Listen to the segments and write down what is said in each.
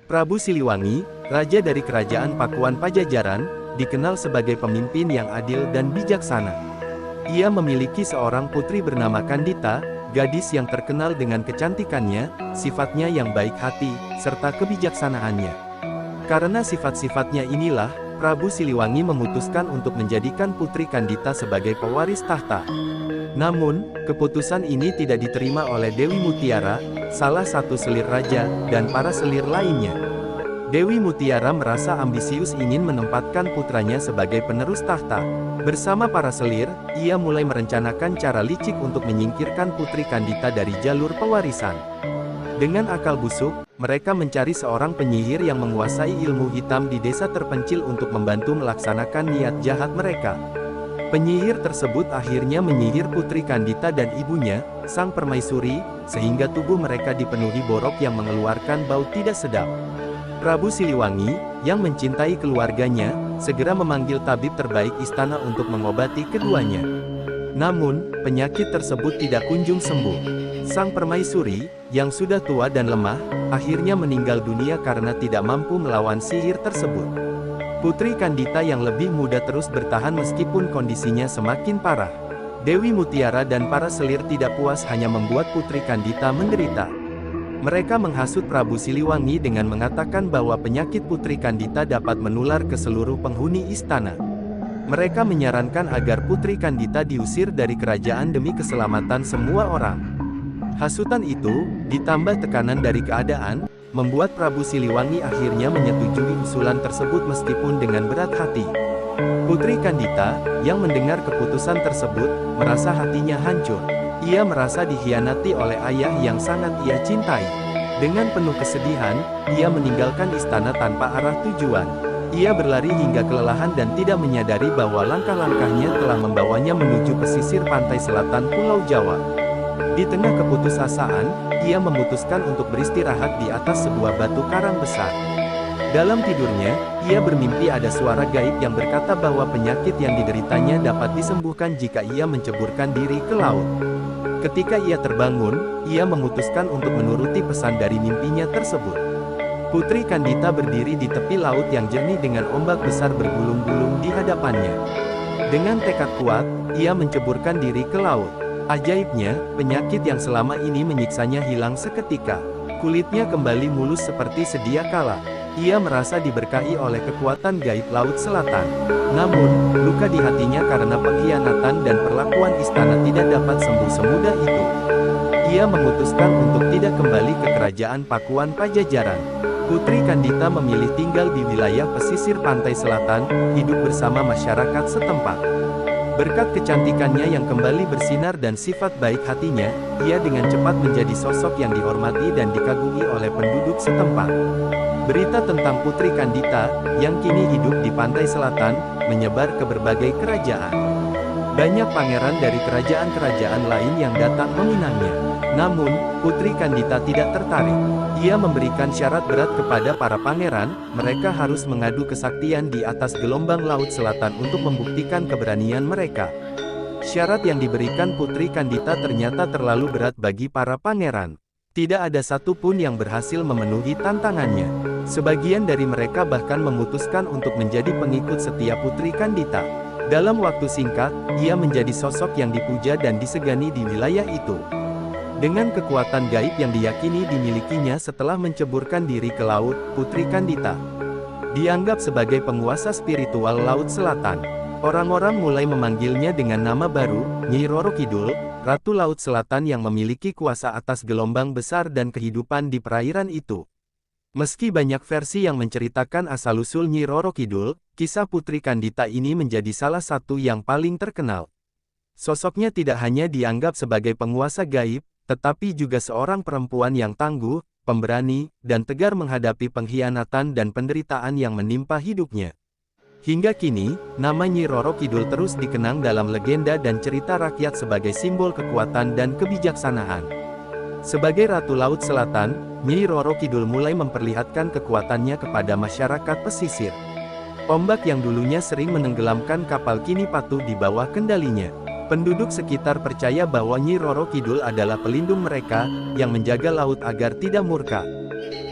Prabu Siliwangi, raja dari kerajaan Pakuan Pajajaran, dikenal sebagai pemimpin yang adil dan bijaksana. Ia memiliki seorang putri bernama Kandita, gadis yang terkenal dengan kecantikannya, sifatnya yang baik hati, serta kebijaksanaannya. Karena sifat-sifatnya inilah, Prabu Siliwangi memutuskan untuk menjadikan Putri Kandita sebagai pewaris tahta. Namun, keputusan ini tidak diterima oleh Dewi Mutiara, salah satu selir raja, dan para selir lainnya. Dewi Mutiara merasa ambisius ingin menempatkan putranya sebagai penerus tahta. Bersama para selir, ia mulai merencanakan cara licik untuk menyingkirkan Putri Kandita dari jalur pewarisan. Dengan akal busuk, mereka mencari seorang penyihir yang menguasai ilmu hitam di desa terpencil untuk membantu melaksanakan niat jahat mereka. Penyihir tersebut akhirnya menyihir Putri Kandita dan ibunya, sang permaisuri, sehingga tubuh mereka dipenuhi borok yang mengeluarkan bau tidak sedap. Prabu Siliwangi, yang mencintai keluarganya, segera memanggil tabib terbaik istana untuk mengobati keduanya. Namun, penyakit tersebut tidak kunjung sembuh. Sang permaisuri, yang sudah tua dan lemah, akhirnya meninggal dunia karena tidak mampu melawan sihir tersebut. Putri Kandita yang lebih muda terus bertahan meskipun kondisinya semakin parah. Dewi Mutiara dan para selir tidak puas hanya membuat Putri Kandita menderita. Mereka menghasut Prabu Siliwangi dengan mengatakan bahwa penyakit Putri Kandita dapat menular ke seluruh penghuni istana. Mereka menyarankan agar Putri Kandita diusir dari kerajaan demi keselamatan semua orang. Hasutan itu, ditambah tekanan dari keadaan, membuat Prabu Siliwangi akhirnya menyetujui usulan tersebut meskipun dengan berat hati. Putri Kandita, yang mendengar keputusan tersebut, merasa hatinya hancur. Ia merasa dikhianati oleh ayah yang sangat ia cintai. Dengan penuh kesedihan, ia meninggalkan istana tanpa arah tujuan. Ia berlari hingga kelelahan dan tidak menyadari bahwa langkah-langkahnya telah membawanya menuju pesisir pantai selatan Pulau Jawa. Di tengah keputusasaan, ia memutuskan untuk beristirahat di atas sebuah batu karang besar. Dalam tidurnya, ia bermimpi ada suara gaib yang berkata bahwa penyakit yang dideritanya dapat disembuhkan jika ia menceburkan diri ke laut. Ketika ia terbangun, ia memutuskan untuk menuruti pesan dari mimpinya tersebut. Putri Kandita berdiri di tepi laut yang jernih dengan ombak besar bergulung-gulung di hadapannya. Dengan tekad kuat, ia menceburkan diri ke laut. Ajaibnya, penyakit yang selama ini menyiksanya hilang seketika. Kulitnya kembali mulus seperti sedia kala. Ia merasa diberkahi oleh kekuatan gaib Laut Selatan. Namun, luka di hatinya karena pengkhianatan dan perlakuan istana tidak dapat sembuh semudah itu. Ia memutuskan untuk tidak kembali ke kerajaan Pakuan Pajajaran. Putri Kandita memilih tinggal di wilayah pesisir pantai selatan, hidup bersama masyarakat setempat. Berkat kecantikannya yang kembali bersinar dan sifat baik hatinya, ia dengan cepat menjadi sosok yang dihormati dan dikagumi oleh penduduk setempat. Berita tentang Putri Kandita, yang kini hidup di pantai selatan, menyebar ke berbagai kerajaan. Banyak pangeran dari kerajaan-kerajaan lain yang datang meminangnya. Namun, Putri Kandita tidak tertarik. Ia memberikan syarat berat kepada para pangeran, mereka harus mengadu kesaktian di atas gelombang Laut Selatan untuk membuktikan keberanian mereka. Syarat yang diberikan Putri Kandita ternyata terlalu berat bagi para pangeran. Tidak ada satupun yang berhasil memenuhi tantangannya. Sebagian dari mereka bahkan memutuskan untuk menjadi pengikut setia Putri Kandita. Dalam waktu singkat, ia menjadi sosok yang dipuja dan disegani di wilayah itu. Dengan kekuatan gaib yang diyakini dimilikinya setelah menceburkan diri ke laut, Putri Kandita dianggap sebagai penguasa spiritual Laut Selatan. Orang-orang mulai memanggilnya dengan nama baru, Nyi Roro Kidul, Ratu Laut Selatan yang memiliki kuasa atas gelombang besar dan kehidupan di perairan itu. Meski banyak versi yang menceritakan asal-usul Nyi Roro Kidul, kisah Putri Kandita ini menjadi salah satu yang paling terkenal. Sosoknya tidak hanya dianggap sebagai penguasa gaib, tetapi juga seorang perempuan yang tangguh, pemberani, dan tegar menghadapi pengkhianatan dan penderitaan yang menimpa hidupnya. Hingga kini, nama Nyi Roro Kidul terus dikenang dalam legenda dan cerita rakyat sebagai simbol kekuatan dan kebijaksanaan. Sebagai Ratu Laut Selatan, Nyi Roro Kidul mulai memperlihatkan kekuatannya kepada masyarakat pesisir. Ombak yang dulunya sering menenggelamkan kapal kini patuh di bawah kendalinya. Penduduk sekitar percaya bahwa Nyi Roro Kidul adalah pelindung mereka, yang menjaga laut agar tidak murka.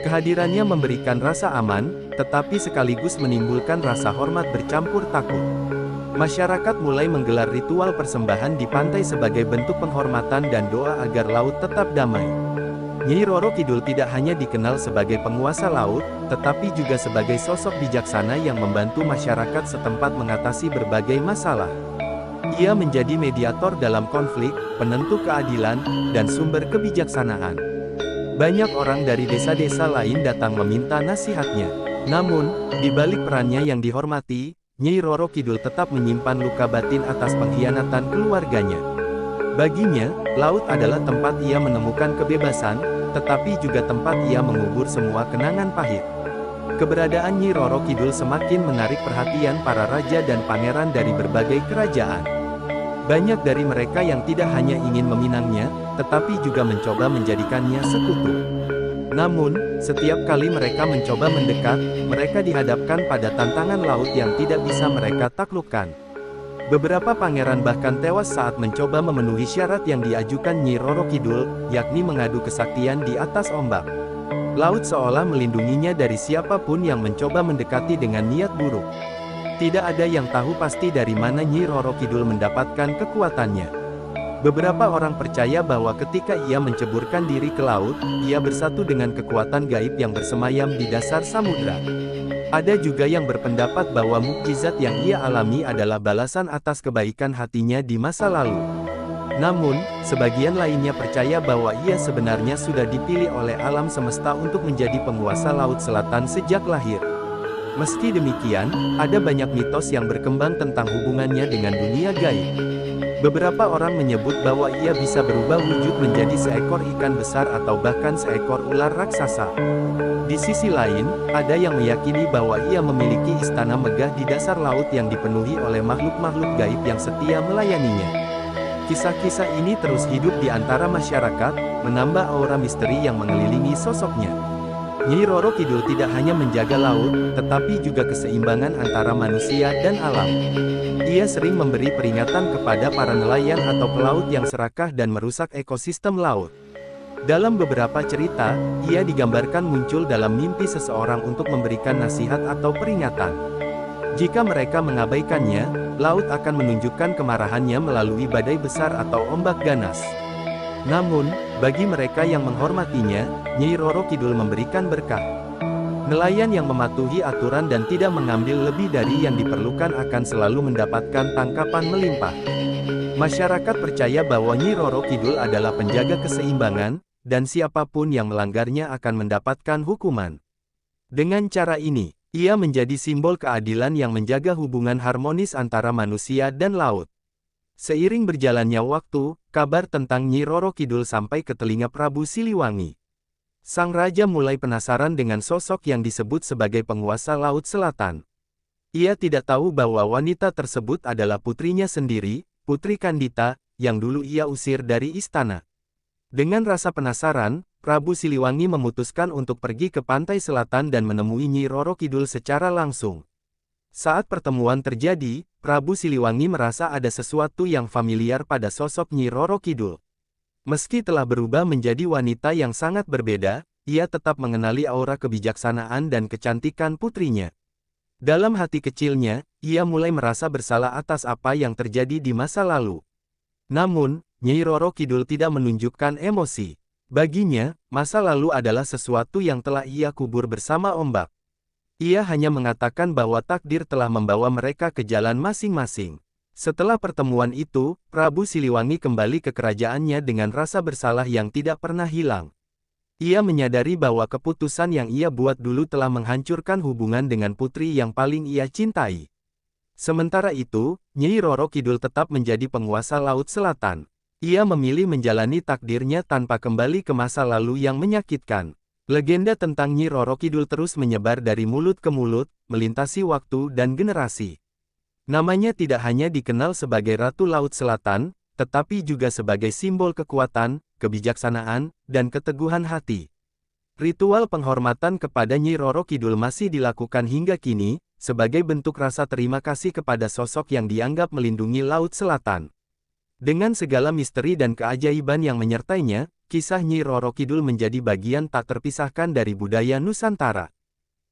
Kehadirannya memberikan rasa aman, tetapi sekaligus menimbulkan rasa hormat bercampur takut. Masyarakat mulai menggelar ritual persembahan di pantai sebagai bentuk penghormatan dan doa agar laut tetap damai. Nyi Roro Kidul tidak hanya dikenal sebagai penguasa laut, tetapi juga sebagai sosok bijaksana yang membantu masyarakat setempat mengatasi berbagai masalah. Ia menjadi mediator dalam konflik, penentu keadilan, dan sumber kebijaksanaan. Banyak orang dari desa-desa lain datang meminta nasihatnya. Namun, di balik perannya yang dihormati, Nyi Roro Kidul tetap menyimpan luka batin atas pengkhianatan keluarganya. Baginya, laut adalah tempat ia menemukan kebebasan, tetapi juga tempat ia mengubur semua kenangan pahit. Keberadaan Nyi Roro Kidul semakin menarik perhatian para raja dan pangeran dari berbagai kerajaan. Banyak dari mereka yang tidak hanya ingin meminangnya, tetapi juga mencoba menjadikannya sekutu. Namun, setiap kali mereka mencoba mendekat, mereka dihadapkan pada tantangan laut yang tidak bisa mereka taklukkan. Beberapa pangeran bahkan tewas saat mencoba memenuhi syarat yang diajukan Nyi Roro Kidul, yakni mengadu kesaktian di atas ombak. Laut seolah melindunginya dari siapapun yang mencoba mendekati dengan niat buruk. Tidak ada yang tahu pasti dari mana Nyi Roro Kidul mendapatkan kekuatannya. Beberapa orang percaya bahwa ketika ia menceburkan diri ke laut, ia bersatu dengan kekuatan gaib yang bersemayam di dasar samudra. Ada juga yang berpendapat bahwa mukjizat yang ia alami adalah balasan atas kebaikan hatinya di masa lalu. Namun, sebagian lainnya percaya bahwa ia sebenarnya sudah dipilih oleh alam semesta untuk menjadi penguasa Laut Selatan sejak lahir. Meski demikian, ada banyak mitos yang berkembang tentang hubungannya dengan dunia gaib. Beberapa orang menyebut bahwa ia bisa berubah wujud menjadi seekor ikan besar atau bahkan seekor ular raksasa. Di sisi lain, ada yang meyakini bahwa ia memiliki istana megah di dasar laut yang dipenuhi oleh makhluk-makhluk gaib yang setia melayaninya. Kisah-kisah ini terus hidup di antara masyarakat, menambah aura misteri yang mengelilingi sosoknya. Nyi Roro Kidul tidak hanya menjaga laut, tetapi juga keseimbangan antara manusia dan alam. Ia sering memberi peringatan kepada para nelayan atau pelaut yang serakah dan merusak ekosistem laut. Dalam beberapa cerita, ia digambarkan muncul dalam mimpi seseorang untuk memberikan nasihat atau peringatan. Jika mereka mengabaikannya, laut akan menunjukkan kemarahannya melalui badai besar atau ombak ganas. Namun, bagi mereka yang menghormatinya, Nyi Roro Kidul memberikan berkah. Nelayan yang mematuhi aturan dan tidak mengambil lebih dari yang diperlukan akan selalu mendapatkan tangkapan melimpah. Masyarakat percaya bahwa Nyi Roro Kidul adalah penjaga keseimbangan, dan siapapun yang melanggarnya akan mendapatkan hukuman. Dengan cara ini, ia menjadi simbol keadilan yang menjaga hubungan harmonis antara manusia dan laut. Seiring berjalannya waktu, kabar tentang Nyi Roro Kidul sampai ke telinga Prabu Siliwangi. Sang raja mulai penasaran dengan sosok yang disebut sebagai penguasa Laut Selatan. Ia tidak tahu bahwa wanita tersebut adalah putrinya sendiri, Putri Kandita, yang dulu ia usir dari istana. Dengan rasa penasaran, Prabu Siliwangi memutuskan untuk pergi ke pantai selatan dan menemui Nyi Roro Kidul secara langsung. Saat pertemuan terjadi, Prabu Siliwangi merasa ada sesuatu yang familiar pada sosok Nyi Roro Kidul. Meski telah berubah menjadi wanita yang sangat berbeda, ia tetap mengenali aura kebijaksanaan dan kecantikan putrinya. Dalam hati kecilnya, ia mulai merasa bersalah atas apa yang terjadi di masa lalu. Namun, Nyi Roro Kidul tidak menunjukkan emosi. Baginya, masa lalu adalah sesuatu yang telah ia kubur bersama ombak. Ia hanya mengatakan bahwa takdir telah membawa mereka ke jalan masing-masing. Setelah pertemuan itu, Prabu Siliwangi kembali ke kerajaannya dengan rasa bersalah yang tidak pernah hilang. Ia menyadari bahwa keputusan yang ia buat dulu telah menghancurkan hubungan dengan putri yang paling ia cintai. Sementara itu, Nyi Roro Kidul tetap menjadi penguasa Laut Selatan. Ia memilih menjalani takdirnya tanpa kembali ke masa lalu yang menyakitkan. Legenda tentang Nyi Roro Kidul terus menyebar dari mulut ke mulut, melintasi waktu dan generasi. Namanya tidak hanya dikenal sebagai Ratu Laut Selatan, tetapi juga sebagai simbol kekuatan, kebijaksanaan, dan keteguhan hati. Ritual penghormatan kepada Nyi Roro Kidul masih dilakukan hingga kini, sebagai bentuk rasa terima kasih kepada sosok yang dianggap melindungi Laut Selatan. Dengan segala misteri dan keajaiban yang menyertainya, kisah Nyi Roro Kidul menjadi bagian tak terpisahkan dari budaya Nusantara.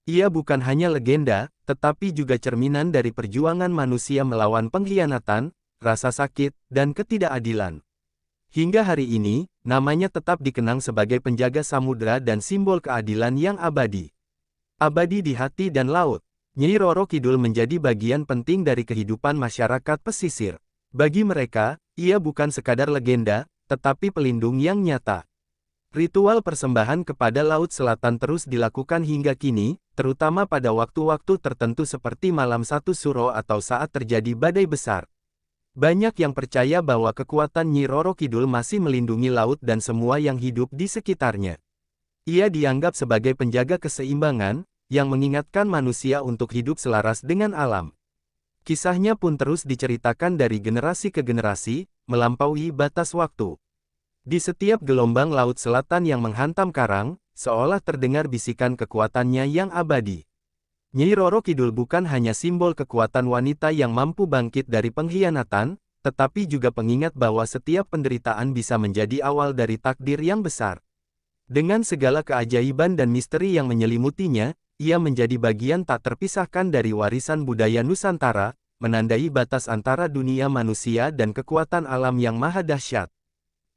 Ia bukan hanya legenda, tetapi juga cerminan dari perjuangan manusia melawan pengkhianatan, rasa sakit, dan ketidakadilan. Hingga hari ini, namanya tetap dikenang sebagai penjaga samudera dan simbol keadilan yang abadi. Abadi di hati dan laut, Nyi Roro Kidul menjadi bagian penting dari kehidupan masyarakat pesisir. Bagi mereka, ia bukan sekadar legenda, tetapi pelindung yang nyata. Ritual persembahan kepada Laut Selatan terus dilakukan hingga kini, terutama pada waktu-waktu tertentu seperti malam satu suro atau saat terjadi badai besar. Banyak yang percaya bahwa kekuatan Nyi Roro Kidul masih melindungi laut dan semua yang hidup di sekitarnya. Ia dianggap sebagai penjaga keseimbangan, yang mengingatkan manusia untuk hidup selaras dengan alam. Kisahnya pun terus diceritakan dari generasi ke generasi, melampaui batas waktu. Di setiap gelombang Laut Selatan yang menghantam karang, seolah terdengar bisikan kekuatannya yang abadi. Nyi Roro Kidul bukan hanya simbol kekuatan wanita yang mampu bangkit dari pengkhianatan, tetapi juga pengingat bahwa setiap penderitaan bisa menjadi awal dari takdir yang besar. Dengan segala keajaiban dan misteri yang menyelimutinya, ia menjadi bagian tak terpisahkan dari warisan budaya Nusantara, menandai batas antara dunia manusia dan kekuatan alam yang maha dahsyat.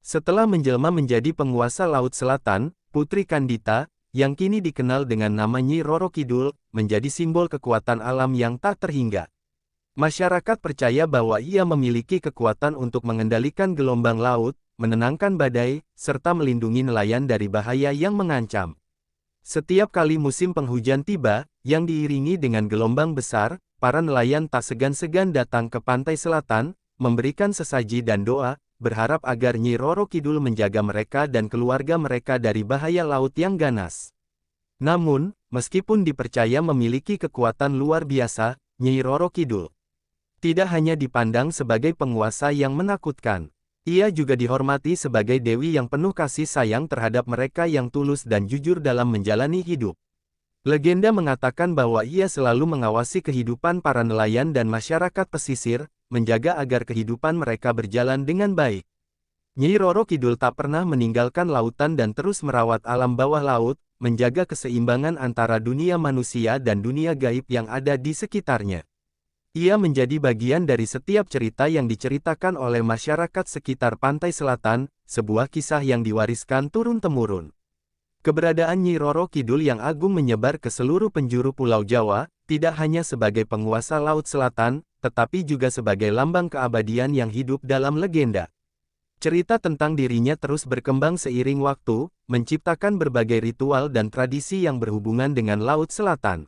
Setelah menjelma menjadi penguasa Laut Selatan, Putri Kandita, yang kini dikenal dengan nama Nyi Roro Kidul, menjadi simbol kekuatan alam yang tak terhingga. Masyarakat percaya bahwa ia memiliki kekuatan untuk mengendalikan gelombang laut, menenangkan badai, serta melindungi nelayan dari bahaya yang mengancam. Setiap kali musim penghujan tiba, yang diiringi dengan gelombang besar, para nelayan tak segan-segan datang ke pantai selatan, memberikan sesaji dan doa, berharap agar Nyi Roro Kidul menjaga mereka dan keluarga mereka dari bahaya laut yang ganas. Namun, meskipun dipercaya memiliki kekuatan luar biasa, Nyi Roro Kidul tidak hanya dipandang sebagai penguasa yang menakutkan. Ia juga dihormati sebagai dewi yang penuh kasih sayang terhadap mereka yang tulus dan jujur dalam menjalani hidup. Legenda mengatakan bahwa ia selalu mengawasi kehidupan para nelayan dan masyarakat pesisir, menjaga agar kehidupan mereka berjalan dengan baik. Nyi Roro Kidul tak pernah meninggalkan lautan dan terus merawat alam bawah laut, menjaga keseimbangan antara dunia manusia dan dunia gaib yang ada di sekitarnya. Ia menjadi bagian dari setiap cerita yang diceritakan oleh masyarakat sekitar pantai selatan, sebuah kisah yang diwariskan turun-temurun. Keberadaan Nyi Roro Kidul yang agung menyebar ke seluruh penjuru Pulau Jawa, tidak hanya sebagai penguasa Laut Selatan, tetapi juga sebagai lambang keabadian yang hidup dalam legenda. Cerita tentang dirinya terus berkembang seiring waktu, menciptakan berbagai ritual dan tradisi yang berhubungan dengan Laut Selatan.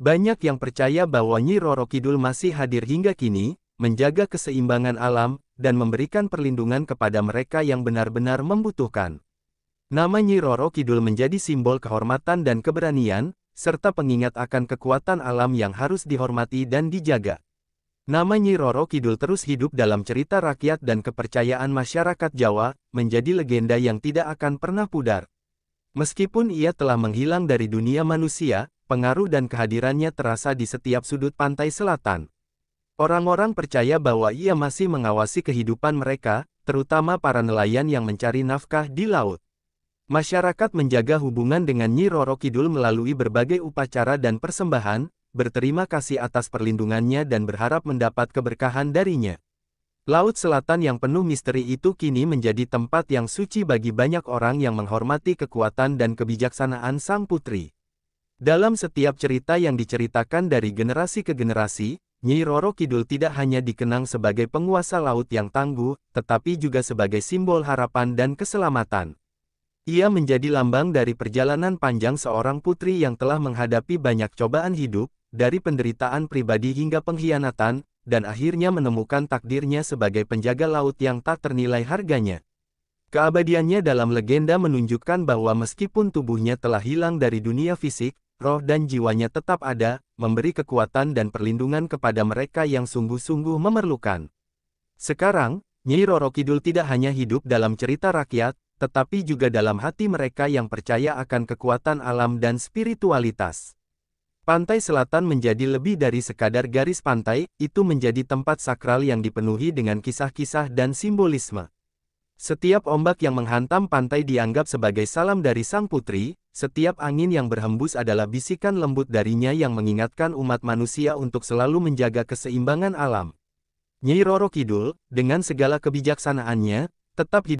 Banyak yang percaya bahwa Nyi Roro Kidul masih hadir hingga kini, menjaga keseimbangan alam, dan memberikan perlindungan kepada mereka yang benar-benar membutuhkan. Nama Nyi Roro Kidul menjadi simbol kehormatan dan keberanian, serta pengingat akan kekuatan alam yang harus dihormati dan dijaga. Nama Nyi Roro Kidul terus hidup dalam cerita rakyat dan kepercayaan masyarakat Jawa, menjadi legenda yang tidak akan pernah pudar. Meskipun ia telah menghilang dari dunia manusia, pengaruh dan kehadirannya terasa di setiap sudut pantai selatan. Orang-orang percaya bahwa ia masih mengawasi kehidupan mereka, terutama para nelayan yang mencari nafkah di laut. Masyarakat menjaga hubungan dengan Nyi Roro Kidul melalui berbagai upacara dan persembahan, berterima kasih atas perlindungannya dan berharap mendapat keberkahan darinya. Laut Selatan yang penuh misteri itu kini menjadi tempat yang suci bagi banyak orang yang menghormati kekuatan dan kebijaksanaan sang putri. Dalam setiap cerita yang diceritakan dari generasi ke generasi, Nyi Roro Kidul tidak hanya dikenang sebagai penguasa laut yang tangguh, tetapi juga sebagai simbol harapan dan keselamatan. Ia menjadi lambang dari perjalanan panjang seorang putri yang telah menghadapi banyak cobaan hidup, dari penderitaan pribadi hingga pengkhianatan, dan akhirnya menemukan takdirnya sebagai penjaga laut yang tak ternilai harganya. Keabadiannya dalam legenda menunjukkan bahwa meskipun tubuhnya telah hilang dari dunia fisik, roh dan jiwanya tetap ada, memberi kekuatan dan perlindungan kepada mereka yang sungguh-sungguh memerlukan. Sekarang, Nyi Roro Kidul tidak hanya hidup dalam cerita rakyat, tetapi juga dalam hati mereka yang percaya akan kekuatan alam dan spiritualitas. Pantai selatan menjadi lebih dari sekadar garis pantai, itu menjadi tempat sakral yang dipenuhi dengan kisah-kisah dan simbolisme. Setiap ombak yang menghantam pantai dianggap sebagai salam dari sang putri, setiap angin yang berhembus adalah bisikan lembut darinya yang mengingatkan umat manusia untuk selalu menjaga keseimbangan alam. Nyai Roro Kidul, dengan segala kebijaksanaannya, tetap hidup